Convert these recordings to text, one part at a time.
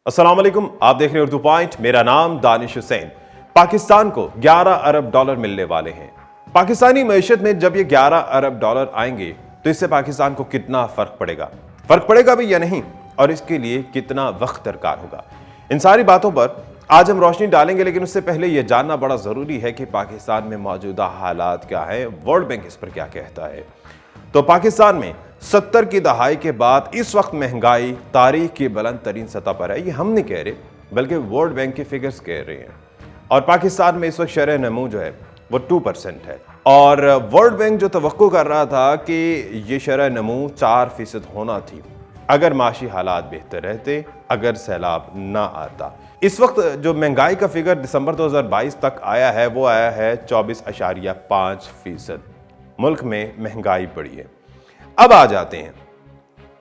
अस्सलाम वालेकुम, आप देख रहे हैं उर्दू पॉइंट। मेरा नाम दानिश हुसैन। पाकिस्तान को 11 अरब डॉलर मिलने वाले हैं। पाकिस्तानी मईशत में जब ये 11 अरब डॉलर आएंगे तो इससे पाकिस्तान को कितना फर्क पड़ेगा भी या नहीं, और इसके लिए कितना वक्त दरकार होगा, इन सारी बातों पर आज हम रोशनी डालेंगे। लेकिन उससे पहले यह जानना बड़ा जरूरी है कि पाकिस्तान में मौजूदा हालात क्या है, वर्ल्ड बैंक इस पर क्या कहता है। तो पाकिस्तान में 70 की दहाई के बाद इस वक्त महंगाई तारीख की बुलंद तरीन सतह पर है। ये हम नहीं कह रहे, बल्कि वर्ल्ड बैंक के फिगर्स कह रहे हैं। और पाकिस्तान में इस वक्त शरह नमू जो है वो 2% है। और वर्ल्ड बैंक जो तवक्को कर रहा था कि ये शरह नमू 4% होना थी अगर माशी हालात बेहतर रहते, अगर सैलाब ना आता। इस वक्त जो महंगाई का फिगर दिसंबर 2022 तक आया है वो आया है 24.5%। मुल्क में महंगाई बढ़ी है। अब आ जाते हैं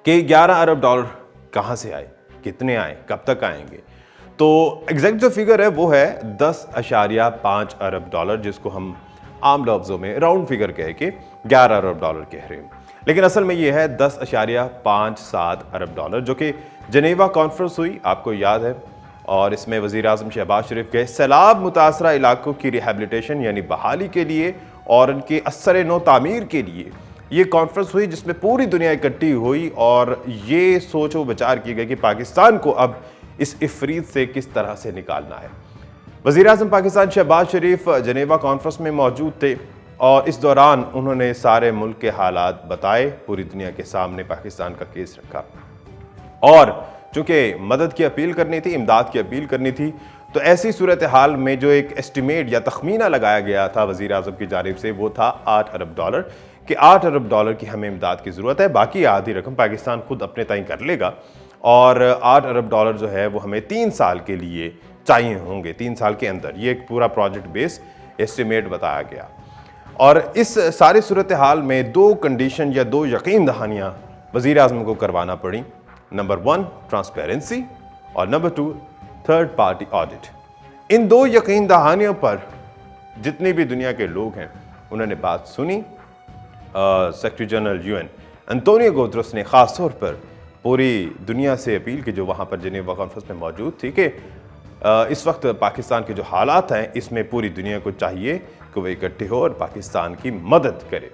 कि 11 अरब डॉलर कहां से आए, कितने आए, कब तक आएंगे। तो एग्जैक्ट जो फिगर है वो है 10.5 अरब डॉलर, जिसको हम आम लफ्जों में राउंड फिगर कह के 11 अरब डॉलर कह रहे हैं। लेकिन असल में ये है 10.57 अरब डॉलर, जो कि जनेवा कॉन्फ्रेंस हुई, आपको याद है। और इसमें वज़ीर आज़म शहबाज शरीफ के सैलाब मुतासरा इलाकों की रिहेबिलिटेशन यानी बहाली के लिए और उनके असर नो तामीर के लिए ये कॉन्फ्रेंस हुई, जिसमें पूरी दुनिया इकट्ठी हुई और ये सोचो विचार किए गए कि पाकिस्तान को अब इस इफरीत से किस तरह से निकालना है। वज़ीर आज़म पाकिस्तान शहबाज शरीफ जनेवा कॉन्फ्रेंस में मौजूद थे और इस दौरान उन्होंने सारे मुल्क के हालात बताए, पूरी दुनिया के सामने पाकिस्तान का केस रखा। और चूंकि मदद की अपील करनी थी, इमदाद की अपील करनी थी, तो ऐसी सूरत हाल में जो एक एस्टिमेट या तखमीना लगाया गया था वज़ीर आज़म की जानिब से वो था 8 अरब डॉलर, कि 8 अरब डॉलर की हमें इमदाद की ज़रूरत है, बाकी आधी रकम पाकिस्तान खुद अपने तय कर लेगा। और 8 अरब डॉलर जो है वो हमें 3 साल के लिए चाहिए होंगे, 3 साल के अंदर। ये एक पूरा प्रोजेक्ट बेस एस्टिमेट बताया गया। और इस सारी सूरत हाल में 2 कंडीशन या 2 यकीन दहानियाँ वज़ीर आज़म को करवाना पड़ी। नंबर 1 ट्रांसपेरेंसी और नंबर 2 थर्ड पार्टी ऑडिट। इन 2 यकीन दहानियों पर जितने भी दुनिया के लोग हैं उन्होंने बात सुनी। Secretary general UN Antonio Guterres ने ख़ास तौर पर पूरी दुनिया से अपील की, जो वहाँ पर जेनेवा कॉन्फ्रेंस में मौजूद थी, कि इस वक्त पाकिस्तान के जो हालात हैं इसमें पूरी दुनिया को चाहिए कि वो इकट्ठे हो और पाकिस्तान की मदद करे।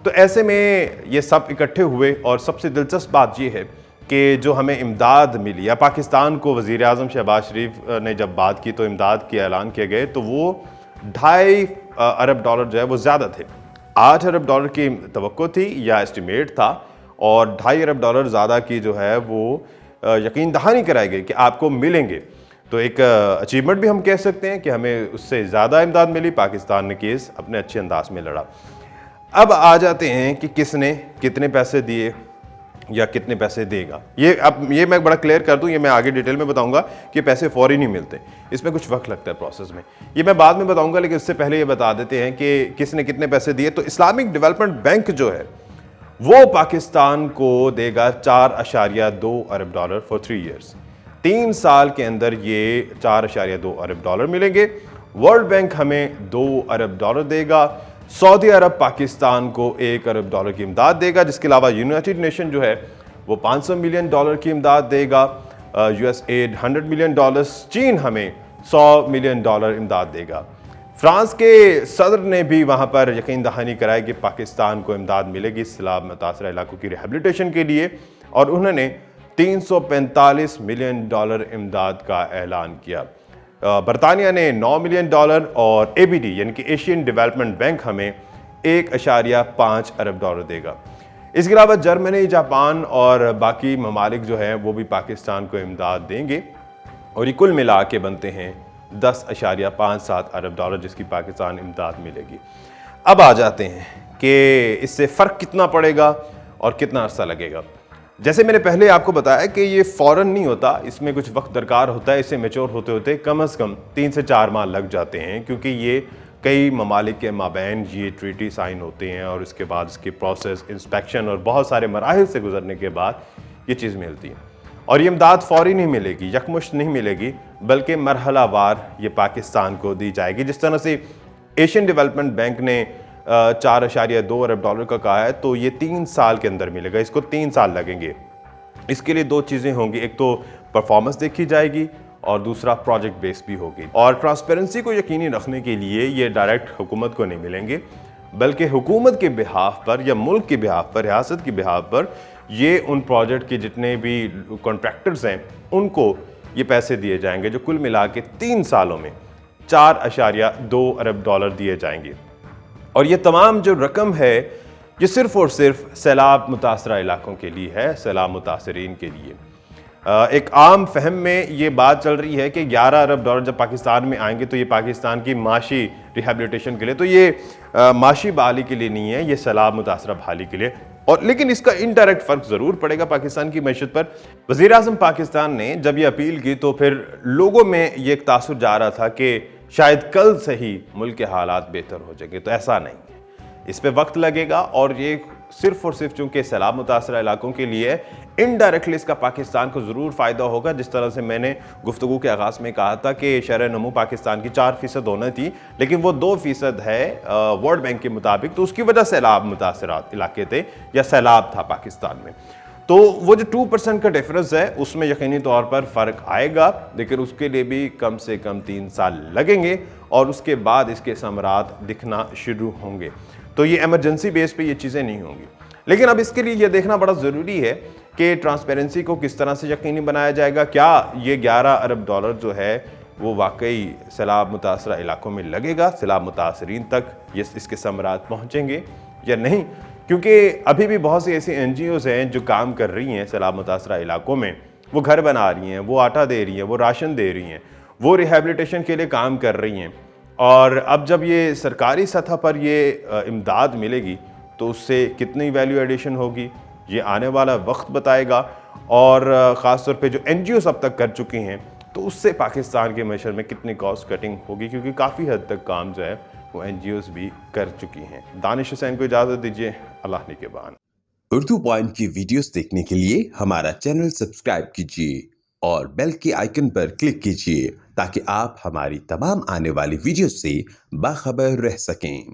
तो ऐसे में ये सब इकट्ठे हुए और सबसे दिलचस्प बात ये है कि जो हमें इमदाद मिली या पाकिस्तान को वज़ीर आज़म शहबाज शरीफ ने जब बात की तो इमदाद के ऐलान किए गए, तो वो 2.5 अरब डॉलर जो है वो ज़्यादा थे। 8 अरब डॉलर की तवक्को थी या एस्टिमेट था, और 2.5 अरब डॉलर ज़्यादा की जो है वो यकीन दहानी कराई गई कि आपको मिलेंगे। तो एक अचीवमेंट भी हम कह सकते हैं कि हमें उससे ज़्यादा इमदाद मिली। पाकिस्तान ने केस अपने अच्छे अंदाज में लड़ा। अब आ जाते हैं कि किसने कितने पैसे दिए या कितने पैसे देगा। ये मैं बड़ा क्लियर कर दूं, ये मैं आगे डिटेल में बताऊंगा कि पैसे फौरी नहीं मिलते, इसमें कुछ वक्त लगता है प्रोसेस में। ये मैं बाद में बताऊंगा, लेकिन इससे पहले ये बता देते हैं कि किसने कितने पैसे दिए। तो इस्लामिक डेवलपमेंट बैंक जो है वो पाकिस्तान को देगा 4.2 अरब डॉलर फॉर 3 ईयर्स। 3 साल के अंदर ये 4.2 अरब डॉलर मिलेंगे। वर्ल्ड बैंक हमें 2 अरब डॉलर देगा। सऊदी अरब पाकिस्तान को 1 अरब डॉलर की इमदाद देगा, जिसके अलावा यूनाइटेड नेशन जो है वो 500 मिलियन डॉलर की इमदाद देगा। यूएसएड 100 मिलियन डॉलर्स, चीन हमें 100 मिलियन डॉलर इमदाद देगा। फ्रांस के सदर ने भी वहाँ पर यकीन दहानी कराई कि पाकिस्तान को इमदाद मिलेगी सैलाब मुतासरा इलाकों की रिहेबिलिटेशन के लिए, और उन्होंने 345 मिलियन डॉलर इमदाद का ऐलान किया। बरतानिया ने 9 मिलियन डॉलर और एबीडी यानी कि एशियन डेवलपमेंट बैंक हमें 1.5 अरब डॉलर देगा। इसके अलावा जर्मनी, जापान और बाकी ममालिक जो हैं वो भी पाकिस्तान को इमदाद देंगे, और ये कुल मिला के बनते हैं 10.57 अरब डॉलर, जिसकी पाकिस्तान इमदाद मिलेगी। अब आ जाते हैं कि इससे फ़र्क कितना पड़ेगा और कितना अरसा लगेगा। जैसे मैंने पहले आपको बताया कि ये फ़ौरन नहीं होता, इसमें कुछ वक्त दरकार होता है। इसे मैच्योर होते होते कम से कम 3 से 4 माह लग जाते हैं, क्योंकि ये कई ममालिक के माबैन ये ट्रीटी साइन होते हैं और इसके बाद इसकी प्रोसेस, इंस्पेक्शन और बहुत सारे मराहिल से गुजरने के बाद ये चीज़ मिलती है। और ये इमदाद फ़ौरी नहीं मिलेगी, यकमुश्त नहीं मिलेगी, बल्कि मरहलावार ये पाकिस्तान को दी जाएगी। जिस तरह से एशियन डेवलपमेंट बैंक ने 4.2 अरब डॉलर का कहा है, तो ये 3 साल के अंदर मिलेगा। इसको 3 साल लगेंगे। इसके लिए 2 चीज़ें होंगी, एक तो परफॉर्मेंस देखी जाएगी और दूसरा प्रोजेक्ट बेस भी होगी। और ट्रांसपेरेंसी को यकीनी रखने के लिए ये डायरेक्ट हुकूमत को नहीं मिलेंगे, बल्कि हुकूमत के बिहाफ पर या मुल्क के बिहाफ पर, रियासत के बिहाफ पर ये उन प्रोजेक्ट के जितने भी कॉन्ट्रैक्टर्स हैं उनको ये पैसे दिए जाएंगे, जो कुल मिला के 3 सालों में 4.2 अरब डॉलर दिए जाएंगे। और ये तमाम जो रकम है ये सिर्फ और सिर्फ सैलाब मुतासरा इलाकों के लिए है, सैलाब मुतासरीन के लिए। एक आम फहम में ये बात चल रही है कि 11 अरब डॉलर जब पाकिस्तान में आएंगे तो ये पाकिस्तान की माशी रिहेबिलिटेशन के लिए, तो ये माशी बहाली के लिए नहीं है, ये सैलाब मुतासरा बहाली के लिए। और लेकिन इसका इनडायरेक्ट फ़र्क ज़रूर पड़ेगा पाकिस्तान की मैशत पर। वज़ीर आज़म पाकिस्तान ने जब ये अपील की तो फिर लोगों में ये एक तासुर जा रहा था कि शायद कल से ही मुल्क के हालात बेहतर हो जाएंगे, तो ऐसा नहीं है, इस पे वक्त लगेगा। और ये सिर्फ और सिर्फ चूंकि सैलाब मुतासरा इलाकों के लिए इनडायरेक्टली इसका पाकिस्तान को ज़रूर फ़ायदा होगा। जिस तरह से मैंने गुफ्तगू के आगाज़ में कहा था कि शरह नमू पाकिस्तान की 4% होना थी, लेकिन वो 2% है वर्ल्ड बैंक के मुताबिक, तो उसकी वजह सैलाब मुतासरा इलाके थे या सैलाब था पाकिस्तान में। तो वो जो 2% का डिफरेंस है उसमें यकीनी तौर पर फ़र्क आएगा, लेकिन उसके लिए भी कम से कम 3 साल लगेंगे और उसके बाद इसके समरात दिखना शुरू होंगे। तो ये इमरजेंसी बेस पे ये चीज़ें नहीं होंगी। लेकिन अब इसके लिए ये देखना बड़ा ज़रूरी है कि ट्रांसपेरेंसी को किस तरह से यकीनी बनाया जाएगा। क्या ये 11 अरब डॉलर जो है वो वाकई सैलाब मुतासरा इलाकों में लगेगा, सैलाब मुतासरीन तक ये इसके समरात पहुँचेंगे या नहीं? क्योंकि अभी भी बहुत सी ऐसी NGOs हैं जो काम कर रही हैं सैलाब मुतासरा इलाकों में, वो घर बना रही हैं, वो आटा दे रही हैं, वो राशन दे रही हैं, वो रिहेबिलिटेशन के लिए काम कर रही हैं। और अब जब ये सरकारी सतह पर ये इमदाद मिलेगी तो उससे कितनी वैल्यू एडिशन होगी ये आने वाला वक्त बताएगा। और ख़ास तौर पे जो NGOs अब तक कर चुकी हैं तो उससे पाकिस्तान के मैशर में कितनी कॉस्ट कटिंग होगी, क्योंकि काफ़ी हद तक काम जो है वो NGOs भी कर चुकी हैं। दानिश हुसैन को इजाज़त दीजिए, अल्लाह निगहबान। उर्दू पॉइंट की वीडियोस देखने के लिए हमारा चैनल सब्सक्राइब कीजिए और बेल के आइकन पर क्लिक कीजिए ताकि आप हमारी तमाम आने वाली वीडियोस से बाखबर रह सकें।